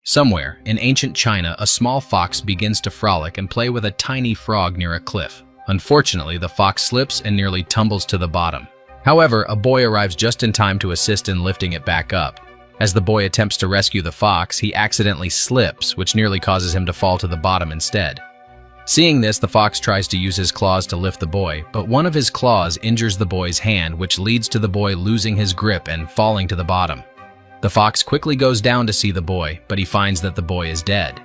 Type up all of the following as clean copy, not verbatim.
Somewhere, in ancient China, a small fox begins to frolic and play with a tiny frog near a cliff. Unfortunately, the fox slips and nearly tumbles to the bottom. However, a boy arrives just in time to assist in lifting it back up. As the boy attempts to rescue the fox, he accidentally slips, which nearly causes him to fall to the bottom instead. Seeing this, the fox tries to use his claws to lift the boy, but one of his claws injures the boy's hand, which leads to the boy losing his grip and falling to the bottom. The fox quickly goes down to see the boy, but he finds that the boy is dead.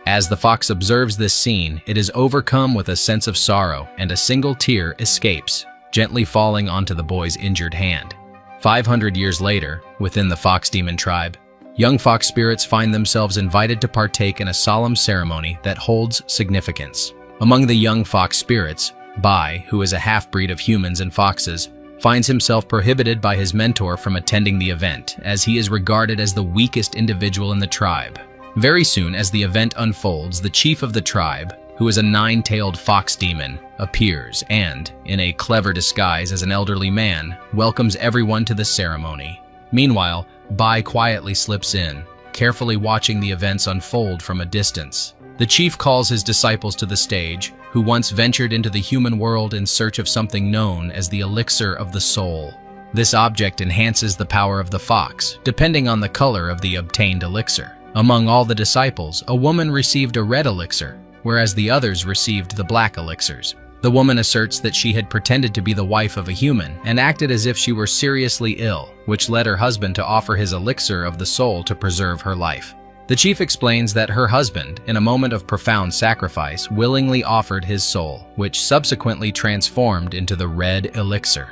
As the fox observes this scene, it is overcome with a sense of sorrow, and a single tear escapes, gently falling onto the boy's injured hand. 500 years later, within the fox demon tribe, young fox spirits find themselves invited to partake in a solemn ceremony that holds significance. Among the young fox spirits, Bai, who is a half-breed of humans and foxes, finds himself prohibited by his mentor from attending the event, as he is regarded as the weakest individual in the tribe. Very soon, as the event unfolds, the chief of the tribe, who is a nine-tailed fox demon, appears and, in a clever disguise as an elderly man, welcomes everyone to the ceremony. Meanwhile, Bai quietly slips in, carefully watching the events unfold from a distance. The chief calls his disciples to the stage, who once ventured into the human world in search of something known as the elixir of the soul. This object enhances the power of the fox, depending on the color of the obtained elixir. Among all the disciples, a woman received a red elixir, whereas the others received the black elixirs. The woman asserts that she had pretended to be the wife of a human and acted as if she were seriously ill, which led her husband to offer his elixir of the soul to preserve her life. The chief explains that her husband, in a moment of profound sacrifice, willingly offered his soul, which subsequently transformed into the red elixir.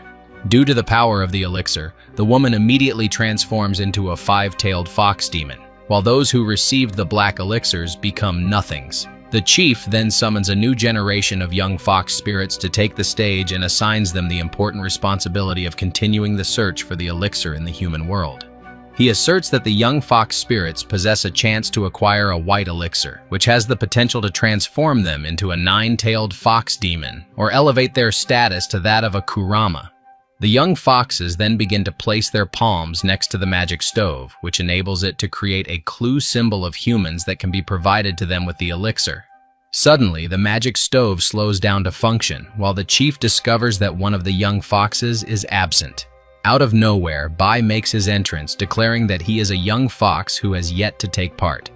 Due to the power of the elixir, the woman immediately transforms into a five-tailed fox demon, while those who received the black elixirs become nothings. The chief then summons a new generation of young fox spirits to take the stage and assigns them the important responsibility of continuing the search for the elixir in the human world. He asserts that the young fox spirits possess a chance to acquire a white elixir, which has the potential to transform them into a nine-tailed fox demon or elevate their status to that of a kurama. The young foxes then begin to place their palms next to the magic stove, which enables it to create a clue symbol of humans that can be provided to them with the elixir. Suddenly, the magic stove slows down to function, while the chief discovers that one of the young foxes is absent. Out of nowhere, Bai makes his entrance, declaring that he is a young fox who has yet to take part.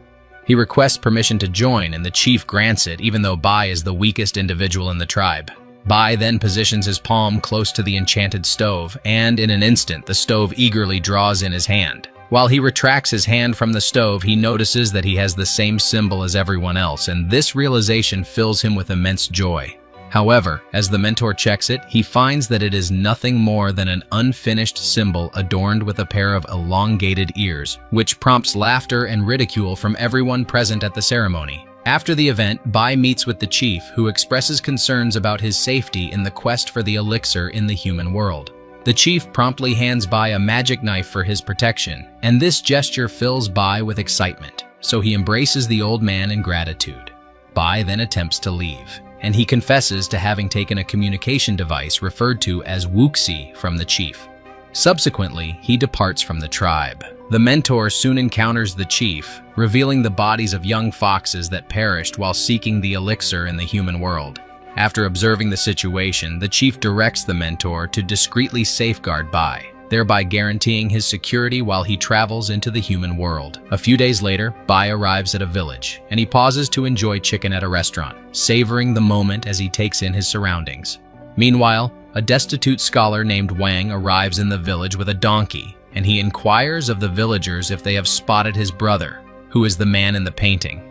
He requests permission to join, and the chief grants it, even though Bai is the weakest individual in the tribe. Bai then positions his palm close to the enchanted stove, and in an instant, the stove eagerly draws in his hand. While he retracts his hand from the stove, he notices that he has the same symbol as everyone else, and this realization fills him with immense joy. However, as the mentor checks it, he finds that it is nothing more than an unfinished symbol adorned with a pair of elongated ears, which prompts laughter and ridicule from everyone present at the ceremony. After the event, Bai meets with the chief, who expresses concerns about his safety in the quest for the elixir in the human world. The chief promptly hands Bai a magic knife for his protection, and this gesture fills Bai with excitement, so he embraces the old man in gratitude. Bai then attempts to leave, and he confesses to having taken a communication device referred to as wuxi from the chief. Subsequently, he departs from the tribe. The mentor soon encounters the chief, revealing the bodies of young foxes that perished while seeking the elixir in the human world. After observing the situation, the chief directs the mentor to discreetly safeguard Bai, thereby guaranteeing his security while he travels into the human world. A few days later, Bai arrives at a village, and he pauses to enjoy chicken at a restaurant, savoring the moment as he takes in his surroundings. Meanwhile, a destitute scholar named Wang arrives in the village with a donkey, and he inquires of the villagers if they have spotted his brother, who is the man in the painting.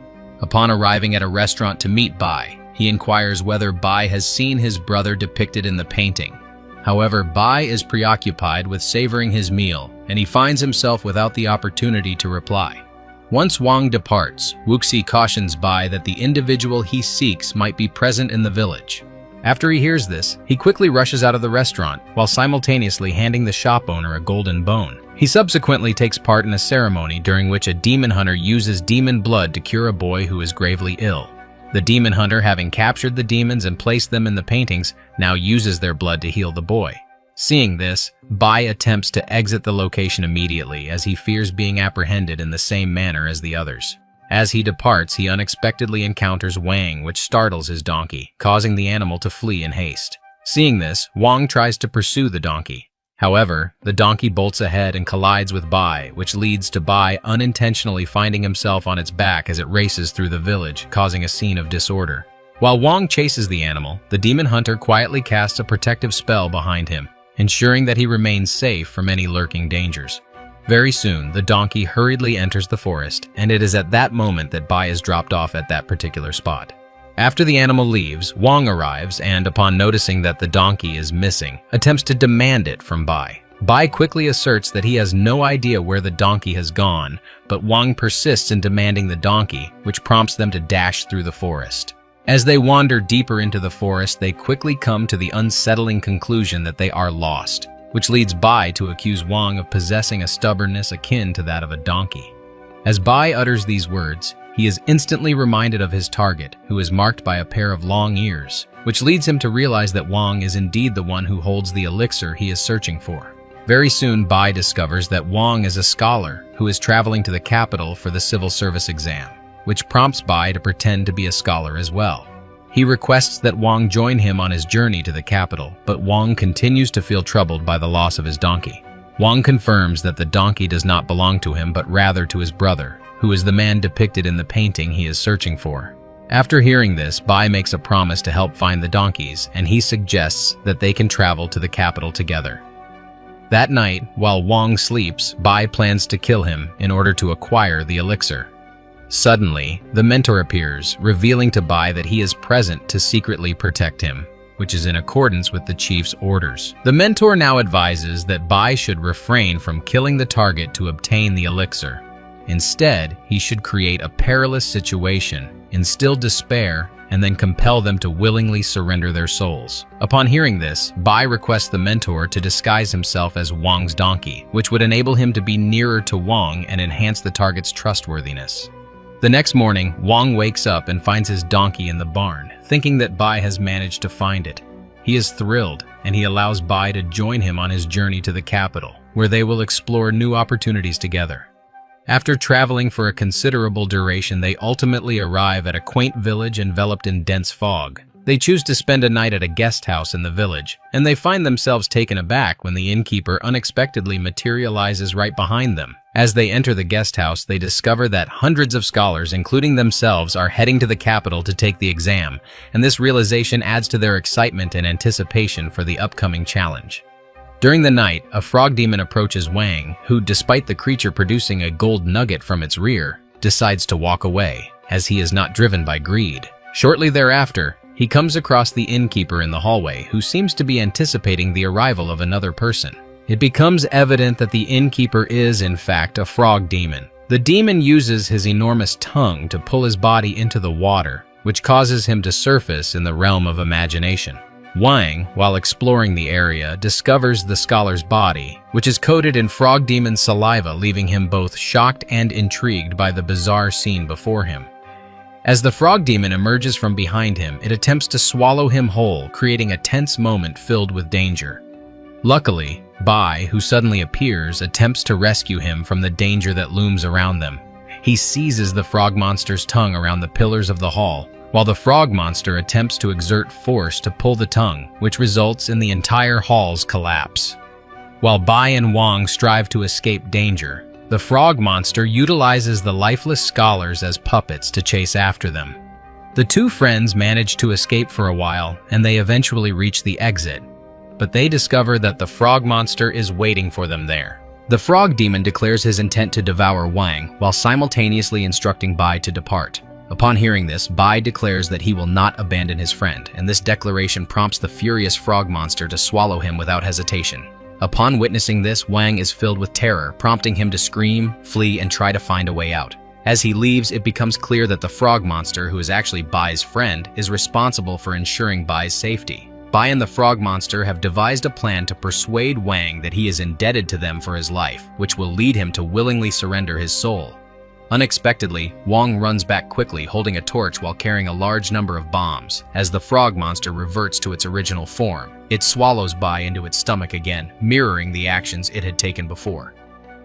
Upon arriving at a restaurant to meet Bai, he inquires whether Bai has seen his brother depicted in the painting. However, Bai is preoccupied with savoring his meal, and he finds himself without the opportunity to reply. Once Wang departs, Wuxi cautions Bai that the individual he seeks might be present in the village. After he hears this, he quickly rushes out of the restaurant, while simultaneously handing the shop owner a golden bone. He subsequently takes part in a ceremony during which a demon hunter uses demon blood to cure a boy who is gravely ill. The demon hunter, having captured the demons and placed them in the paintings, now uses their blood to heal the boy. Seeing this, Bai attempts to exit the location immediately as he fears being apprehended in the same manner as the others. As he departs, he unexpectedly encounters Wang, which startles his donkey, causing the animal to flee in haste. Seeing this, Wang tries to pursue the donkey. However, the donkey bolts ahead and collides with Bai, which leads to Bai unintentionally finding himself on its back as it races through the village, causing a scene of disorder. While Wang chases the animal, the demon hunter quietly casts a protective spell behind him, ensuring that he remains safe from any lurking dangers. Very soon, the donkey hurriedly enters the forest, and it is at that moment that Bai is dropped off at that particular spot. After the animal leaves, Wang arrives and, upon noticing that the donkey is missing, attempts to demand it from Bai. Bai quickly asserts that he has no idea where the donkey has gone, but Wang persists in demanding the donkey, which prompts them to dash through the forest. As they wander deeper into the forest, they quickly come to the unsettling conclusion that they are lost, which leads Bai to accuse Wang of possessing a stubbornness akin to that of a donkey. As Bai utters these words, he is instantly reminded of his target, who is marked by a pair of long ears, which leads him to realize that Wang is indeed the one who holds the elixir he is searching for. Very soon, Bai discovers that Wang is a scholar who is traveling to the capital for the civil service exam, which prompts Bai to pretend to be a scholar as well. He requests that Wang join him on his journey to the capital, but Wang continues to feel troubled by the loss of his donkey. Wang confirms that the donkey does not belong to him, but rather to his brother, who is the man depicted in the painting he is searching for. After hearing this, Bai makes a promise to help find the donkeys, and he suggests that they can travel to the capital together. That night, while Wang sleeps, Bai plans to kill him in order to acquire the elixir. Suddenly, the mentor appears, revealing to Bai that he is present to secretly protect him, which is in accordance with the chief's orders. The mentor now advises that Bai should refrain from killing the target to obtain the elixir. Instead, he should create a perilous situation, instill despair, and then compel them to willingly surrender their souls. Upon hearing this, Bai requests the mentor to disguise himself as Wang's donkey, which would enable him to be nearer to Wang and enhance the target's trustworthiness. The next morning, Wang wakes up and finds his donkey in the barn, thinking that Bai has managed to find it. He is thrilled, and he allows Bai to join him on his journey to the capital, where they will explore new opportunities together. After traveling for a considerable duration, they ultimately arrive at a quaint village enveloped in dense fog. They choose to spend a night at a guest house in the village, and they find themselves taken aback when the innkeeper unexpectedly materializes right behind them. As they enter the guest house, they discover that hundreds of scholars, including themselves, are heading to the capital to take the exam, and this realization adds to their excitement and anticipation for the upcoming challenge. During the night, a frog demon approaches Wang, who, despite the creature producing a gold nugget from its rear, decides to walk away, as he is not driven by greed. Shortly thereafter, he comes across the innkeeper in the hallway, who seems to be anticipating the arrival of another person. It becomes evident that the innkeeper is, in fact, a frog demon. The demon uses his enormous tongue to pull his body into the water, which causes him to surface in the realm of imagination. Wang, while exploring the area, discovers the scholar's body, which is coated in frog demon saliva, leaving him both shocked and intrigued by the bizarre scene before him. As the frog demon emerges from behind him, it attempts to swallow him whole, creating a tense moment filled with danger. Luckily, Bai, who suddenly appears, attempts to rescue him from the danger that looms around them. He seizes the frog monster's tongue around the pillars of the hall, while the frog monster attempts to exert force to pull the tongue, which results in the entire hall's collapse. While Bai and Wang strive to escape danger, the frog monster utilizes the lifeless scholars as puppets to chase after them. The two friends manage to escape for a while, and they eventually reach the exit, but they discover that the frog monster is waiting for them there. The frog demon declares his intent to devour Wang, while simultaneously instructing Bai to depart. Upon hearing this, Bai declares that he will not abandon his friend, and this declaration prompts the furious frog monster to swallow him without hesitation. Upon witnessing this, Wang is filled with terror, prompting him to scream, flee, and try to find a way out. As he leaves, it becomes clear that the frog monster, who is actually Bai's friend, is responsible for ensuring Bai's safety. Bai and the frog monster have devised a plan to persuade Wang that he is indebted to them for his life, which will lead him to willingly surrender his soul. Unexpectedly, Wang runs back quickly, holding a torch while carrying a large number of bombs. As the frog monster reverts to its original form, it swallows Bai into its stomach again, mirroring the actions it had taken before.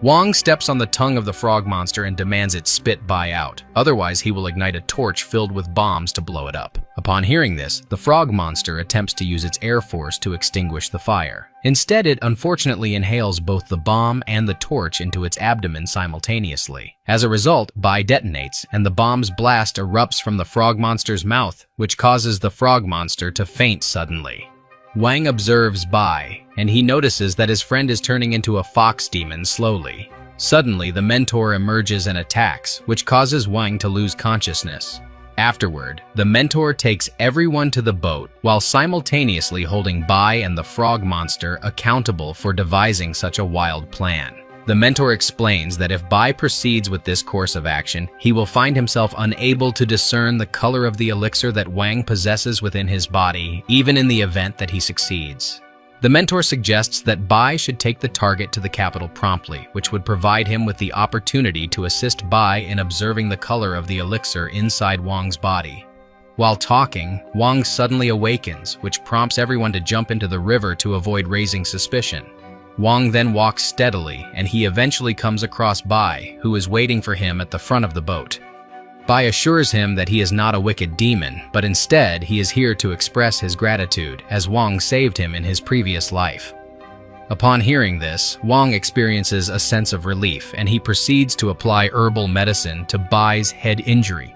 Wang steps on the tongue of the frog monster and demands it spit Bai out. Otherwise, he will ignite a torch filled with bombs to blow it up. Upon hearing this, the frog monster attempts to use its air force to extinguish the fire. Instead, it unfortunately inhales both the bomb and the torch into its abdomen simultaneously. As a result, Bai detonates, and the bomb's blast erupts from the frog monster's mouth, which causes the frog monster to faint suddenly. Wang observes Bai, and he notices that his friend is turning into a fox demon slowly. Suddenly, the mentor emerges and attacks, which causes Wang to lose consciousness. Afterward, the mentor takes everyone to the boat while simultaneously holding Bai and the frog monster accountable for devising such a wild plan. The mentor explains that if Bai proceeds with this course of action, he will find himself unable to discern the color of the elixir that Wang possesses within his body, even in the event that he succeeds. The mentor suggests that Bai should take the target to the capital promptly, which would provide him with the opportunity to assist Bai in observing the color of the elixir inside Wang's body. While talking, Wang suddenly awakens, which prompts everyone to jump into the river to avoid raising suspicion. Wang then walks steadily, and he eventually comes across Bai, who is waiting for him at the front of the boat. Bai assures him that he is not a wicked demon, but instead he is here to express his gratitude, as Wang saved him in his previous life. Upon hearing this, Wang experiences a sense of relief, and he proceeds to apply herbal medicine to Bai's head injury.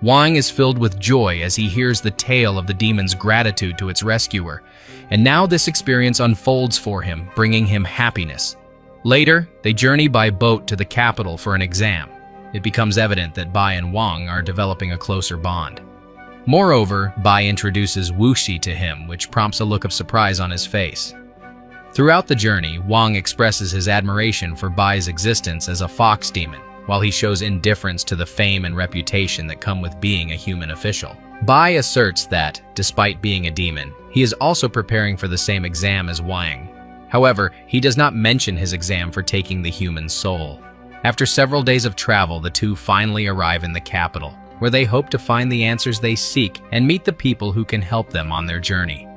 Wang is filled with joy as he hears the tale of the demon's gratitude to its rescuer, and now this experience unfolds for him, bringing him happiness. Later, they journey by boat to the capital for an exam. It becomes evident that Bai and Wang are developing a closer bond. Moreover, Bai introduces Wuxi to him, which prompts a look of surprise on his face. Throughout the journey, Wang expresses his admiration for Bai's existence as a fox demon, while he shows indifference to the fame and reputation that come with being a human official. Bai asserts that, despite being a demon, he is also preparing for the same exam as Wang. However, he does not mention his exam for taking the human soul. After several days of travel, the two finally arrive in the capital, where they hope to find the answers they seek and meet the people who can help them on their journey.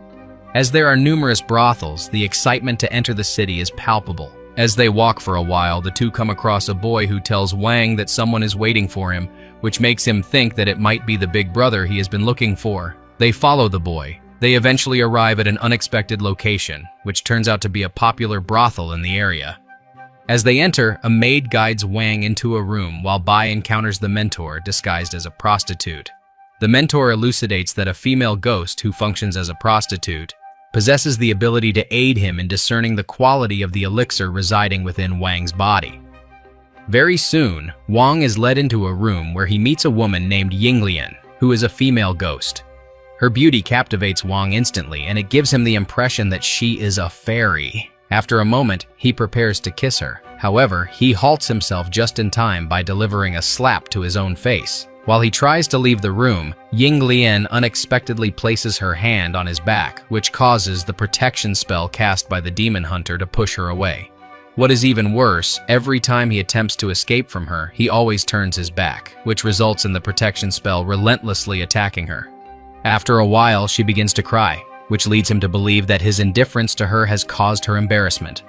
As there are numerous brothels, the excitement to enter the city is palpable. As they walk for a while, the two come across a boy who tells Wang that someone is waiting for him, which makes him think that it might be the big brother he has been looking for. They follow the boy. They eventually arrive at an unexpected location, which turns out to be a popular brothel in the area. As they enter, a maid guides Wang into a room while Bai encounters the mentor disguised as a prostitute. The mentor elucidates that a female ghost who functions as a prostitute possesses the ability to aid him in discerning the quality of the elixir residing within Wang's body. Very soon, Wang is led into a room where he meets a woman named Yinglian, who is a female ghost. Her beauty captivates Wang instantly, and it gives him the impression that she is a fairy. After a moment, he prepares to kiss her. However, he halts himself just in time by delivering a slap to his own face. While he tries to leave the room, Yinglian unexpectedly places her hand on his back, which causes the protection spell cast by the demon hunter to push her away. What is even worse, every time he attempts to escape from her, he always turns his back, which results in the protection spell relentlessly attacking her. After a while, she begins to cry, which leads him to believe that his indifference to her has caused her embarrassment.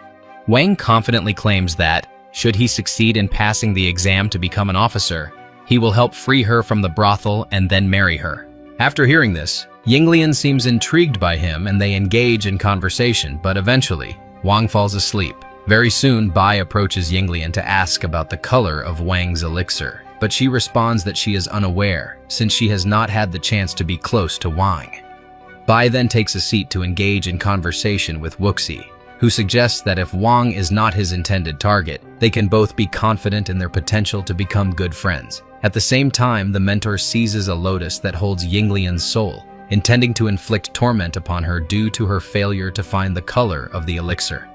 Wang confidently claims that, should he succeed in passing the exam to become an officer, he will help free her from the brothel and then marry her. After hearing this, Yinglian seems intrigued by him and they engage in conversation, but eventually, Wang falls asleep. Very soon, Bai approaches Yinglian to ask about the color of Wang's elixir, but she responds that she is unaware, since she has not had the chance to be close to Wang. Bai then takes a seat to engage in conversation with Wuxi, who suggests that if Wang is not his intended target, they can both be confident in their potential to become good friends. At the same time, the mentor seizes a lotus that holds Yinglian's soul, intending to inflict torment upon her due to her failure to find the color of the elixir.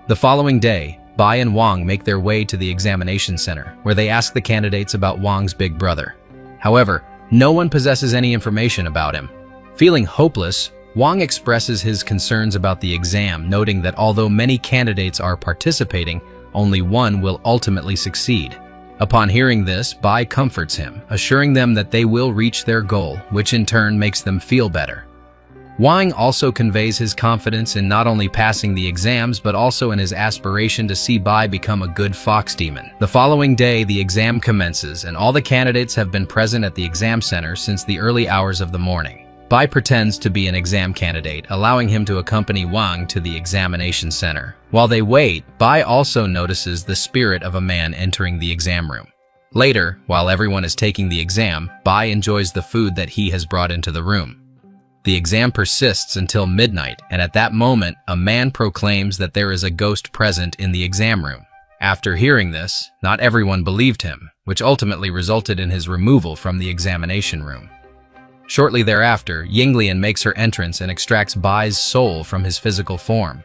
The following day, Bai and Wang make their way to the examination center, where they ask the candidates about Wang's big brother. However, no one possesses any information about him. Feeling hopeless, Wang expresses his concerns about the exam, noting that although many candidates are participating, only one will ultimately succeed. Upon hearing this, Bai comforts him, assuring them that they will reach their goal, which in turn makes them feel better. Wang also conveys his confidence in not only passing the exams but also in his aspiration to see Bai become a good fox demon. The following day, the exam commences and all the candidates have been present at the exam center since the early hours of the morning. Bai pretends to be an exam candidate, allowing him to accompany Wang to the examination center. While they wait, Bai also notices the spirit of a man entering the exam room. Later, while everyone is taking the exam, Bai enjoys the food that he has brought into the room. The exam persists until midnight, and at that moment, a man proclaims that there is a ghost present in the exam room. After hearing this, not everyone believed him, which ultimately resulted in his removal from the examination room. Shortly thereafter, Yinglian makes her entrance and extracts Bai's soul from his physical form.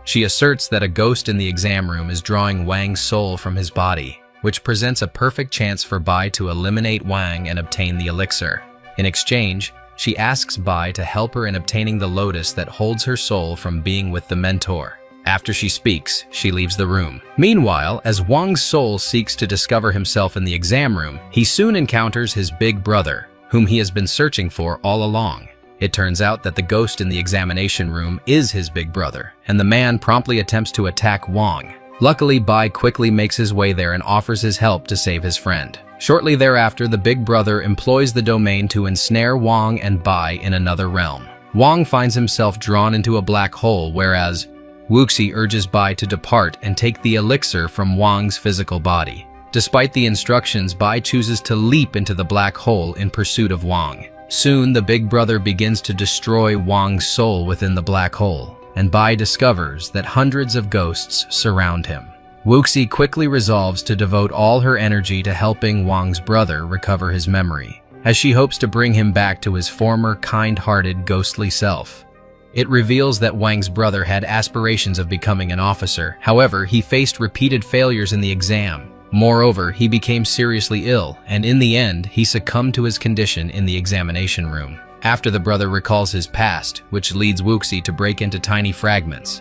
She asserts that a ghost in the exam room is drawing Wang's soul from his body, which presents a perfect chance for Bai to eliminate Wang and obtain the elixir. In exchange, she asks Bai to help her in obtaining the lotus that holds her soul from being with the mentor. After she speaks, she leaves the room. Meanwhile, as Wang's soul seeks to discover himself in the exam room, he soon encounters his big brother, whom he has been searching for all along. It turns out that the ghost in the examination room is his big brother, and the man promptly attempts to attack Wang. Luckily, Bai quickly makes his way there and offers his help to save his friend. Shortly thereafter, the big brother employs the domain to ensnare Wang and Bai in another realm. Wang finds himself drawn into a black hole, whereas Wuxi urges Bai to depart and take the elixir from Wang's physical body. Despite the instructions, Bai chooses to leap into the black hole in pursuit of Wang. Soon, the big brother begins to destroy Wang's soul within the black hole, and Bai discovers that hundreds of ghosts surround him. Wuxi quickly resolves to devote all her energy to helping Wang's brother recover his memory, as she hopes to bring him back to his former kind-hearted, ghostly self. It reveals that Wang's brother had aspirations of becoming an officer. However, he faced repeated failures in the exam. Moreover, he became seriously ill, and in the end, he succumbed to his condition in the examination room. After the brother recalls his past, which leads Wuxi to break into tiny fragments.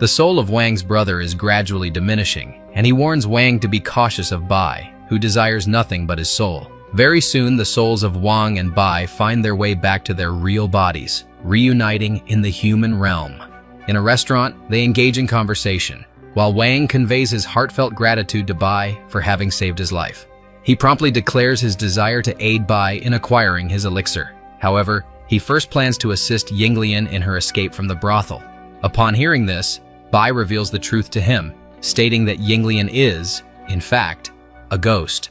The soul of Wang's brother is gradually diminishing, and he warns Wang to be cautious of Bai, who desires nothing but his soul. Very soon, the souls of Wang and Bai find their way back to their real bodies, reuniting in the human realm. In a restaurant, they engage in conversation, while Wang conveys his heartfelt gratitude to Bai for having saved his life. He promptly declares his desire to aid Bai in acquiring his elixir. However, he first plans to assist Yinglian in her escape from the brothel. Upon hearing this, Bai reveals the truth to him, stating that Yinglian is, in fact, a ghost.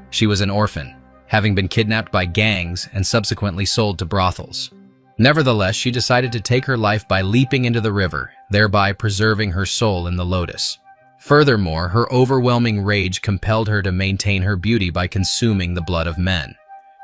She was an orphan, having been kidnapped by gangs and subsequently sold to brothels. Nevertheless, she decided to take her life by leaping into the river, thereby preserving her soul in the lotus. Furthermore, her overwhelming rage compelled her to maintain her beauty by consuming the blood of men.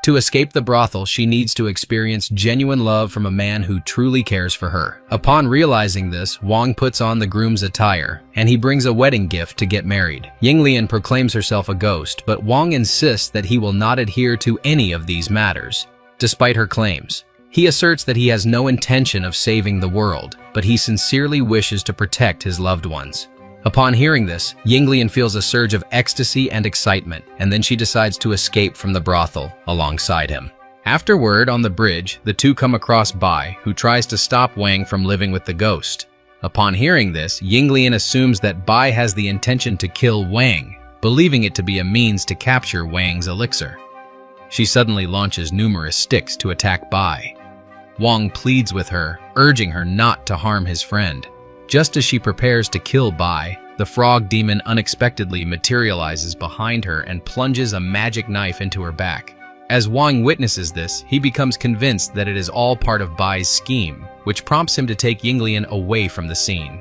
To escape the brothel, she needs to experience genuine love from a man who truly cares for her. Upon realizing this, Wang puts on the groom's attire, and he brings a wedding gift to get married. Yinglian proclaims herself a ghost, but Wang insists that he will not adhere to any of these matters, despite her claims. He asserts that he has no intention of saving the world, but he sincerely wishes to protect his loved ones. Upon hearing this, Yinglian feels a surge of ecstasy and excitement, and then she decides to escape from the brothel alongside him. Afterward, on the bridge, the two come across Bai, who tries to stop Wang from living with the ghost. Upon hearing this, Yinglian assumes that Bai has the intention to kill Wang, believing it to be a means to capture Wang's elixir. She suddenly launches numerous sticks to attack Bai. Wang pleads with her, urging her not to harm his friend. Just as she prepares to kill Bai, the frog demon unexpectedly materializes behind her and plunges a magic knife into her back. As Wang witnesses this, he becomes convinced that it is all part of Bai's scheme, which prompts him to take Yinglian away from the scene.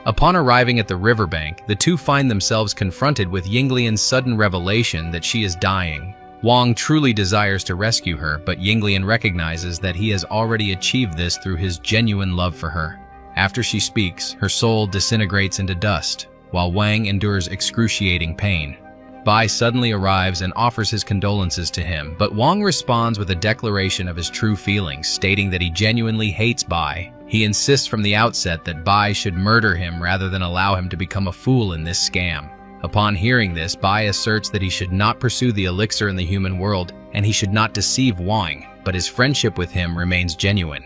Upon arriving at the riverbank, the two find themselves confronted with Yinglian's sudden revelation that she is dying. Wang truly desires to rescue her, but Yinglian recognizes that he has already achieved this through his genuine love for her. After she speaks, her soul disintegrates into dust, while Wang endures excruciating pain. Bai suddenly arrives and offers his condolences to him, but Wang responds with a declaration of his true feelings, stating that he genuinely hates Bai. He insists from the outset that Bai should murder him rather than allow him to become a fool in this scam. Upon hearing this, Bai asserts that he should not pursue the elixir in the human world, and he should not deceive Wang, but his friendship with him remains genuine.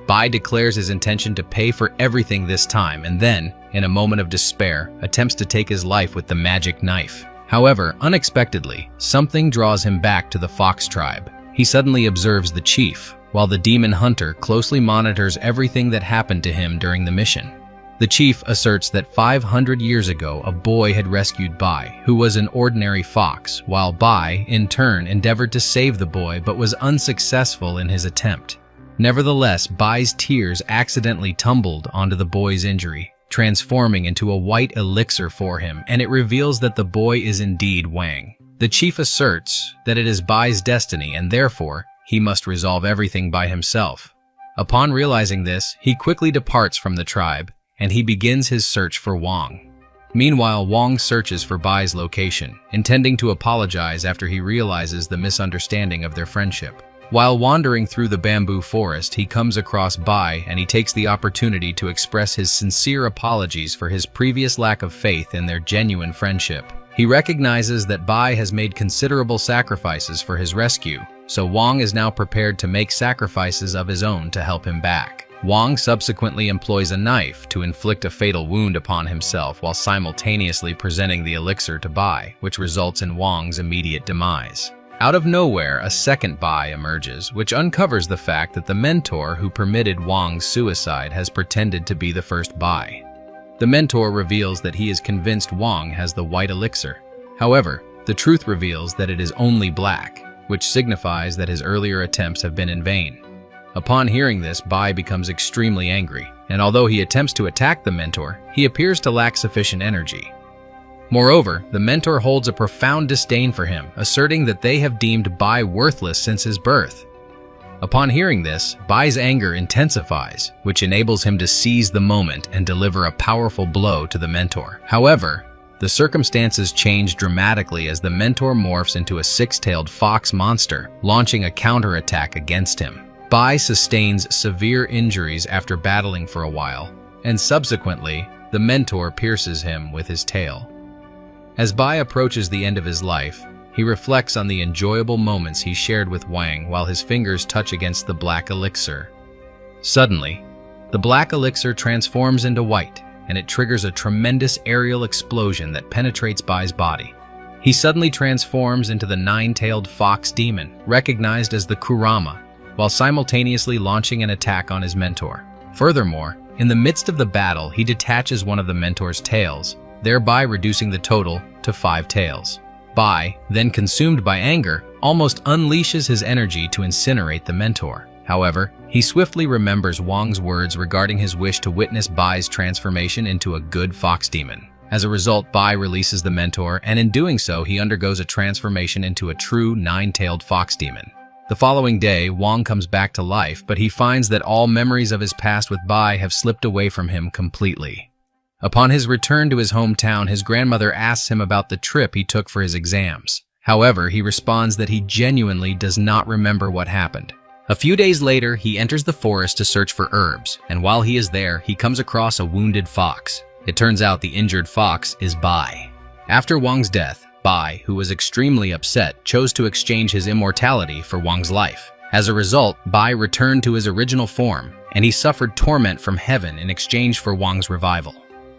Bai declares his intention to pay for everything this time and then, in a moment of despair, attempts to take his life with the magic knife. However, unexpectedly, something draws him back to the fox tribe. He suddenly observes the chief, while the demon hunter closely monitors everything that happened to him during the mission. The chief asserts that 500 years ago a boy had rescued Bai, who was an ordinary fox, while Bai, in turn, endeavored to save the boy but was unsuccessful in his attempt. Nevertheless, Bai's tears accidentally tumbled onto the boy's injury, transforming into a white elixir for him, and it reveals that the boy is indeed Wang. The chief asserts that it is Bai's destiny and therefore he must resolve everything by himself. Upon realizing this, he quickly departs from the tribe and he begins his search for Wang. Meanwhile, Wang searches for Bai's location, intending to apologize after he realizes the misunderstanding of their friendship. While wandering through the bamboo forest, he comes across Bai and he takes the opportunity to express his sincere apologies for his previous lack of faith in their genuine friendship. He recognizes that Bai has made considerable sacrifices for his rescue, so Wang is now prepared to make sacrifices of his own to help him back. Wang subsequently employs a knife to inflict a fatal wound upon himself while simultaneously presenting the elixir to Bai, which results in Wang's immediate demise. Out of nowhere, a second Bai emerges, which uncovers the fact that the mentor who permitted Wang's suicide has pretended to be the first Bai. The mentor reveals that he is convinced Wang has the white elixir. However, the truth reveals that it is only black, which signifies that his earlier attempts have been in vain. Upon hearing this, Bai becomes extremely angry, and although he attempts to attack the mentor, he appears to lack sufficient energy. Moreover, the mentor holds a profound disdain for him, asserting that they have deemed Bai worthless since his birth. Upon hearing this, Bai's anger intensifies, which enables him to seize the moment and deliver a powerful blow to the mentor. However, the circumstances change dramatically as the mentor morphs into a six-tailed fox monster, launching a counterattack against him. Bai sustains severe injuries after battling for a while, and subsequently, the mentor pierces him with his tail. As Bai approaches the end of his life, he reflects on the enjoyable moments he shared with Wang while his fingers touch against the black elixir. Suddenly, the black elixir transforms into white, and it triggers a tremendous aerial explosion that penetrates Bai's body. He suddenly transforms into the nine-tailed fox demon, recognized as the kurama, while simultaneously launching an attack on his mentor. Furthermore, in the midst of the battle, he detaches one of the mentor's tails, thereby reducing the total to 5 tails. Bai, then consumed by anger, almost unleashes his energy to incinerate the mentor. However, he swiftly remembers Wang's words regarding his wish to witness Bai's transformation into a good fox demon. As a result, Bai releases the mentor, and in doing so, he undergoes a transformation into a true nine-tailed fox demon. The following day, Wang comes back to life, but he finds that all memories of his past with Bai have slipped away from him completely. Upon his return to his hometown, his grandmother asks him about the trip he took for his exams. However, he responds that he genuinely does not remember what happened. A few days later, he enters the forest to search for herbs, and while he is there, he comes across a wounded fox. It turns out the injured fox is Bai. After Wang's death, Bai, who was extremely upset, chose to exchange his immortality for Wang's life. As a result, Bai returned to his original form, and he suffered torment from heaven in exchange for Wang's revival.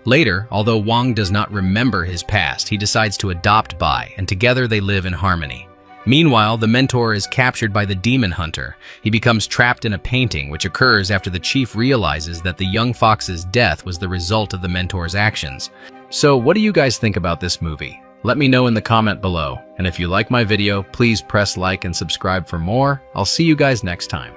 Later, although Wang does not remember his past, he decides to adopt Bai, and together they live in harmony. Meanwhile, the mentor is captured by the demon hunter. He becomes trapped in a painting, which occurs after the chief realizes that the young fox's death was the result of the mentor's actions. So, what do you guys think about this movie? Let me know in the comment below, and if you like my video, please press like and subscribe for more. I'll see you guys next time.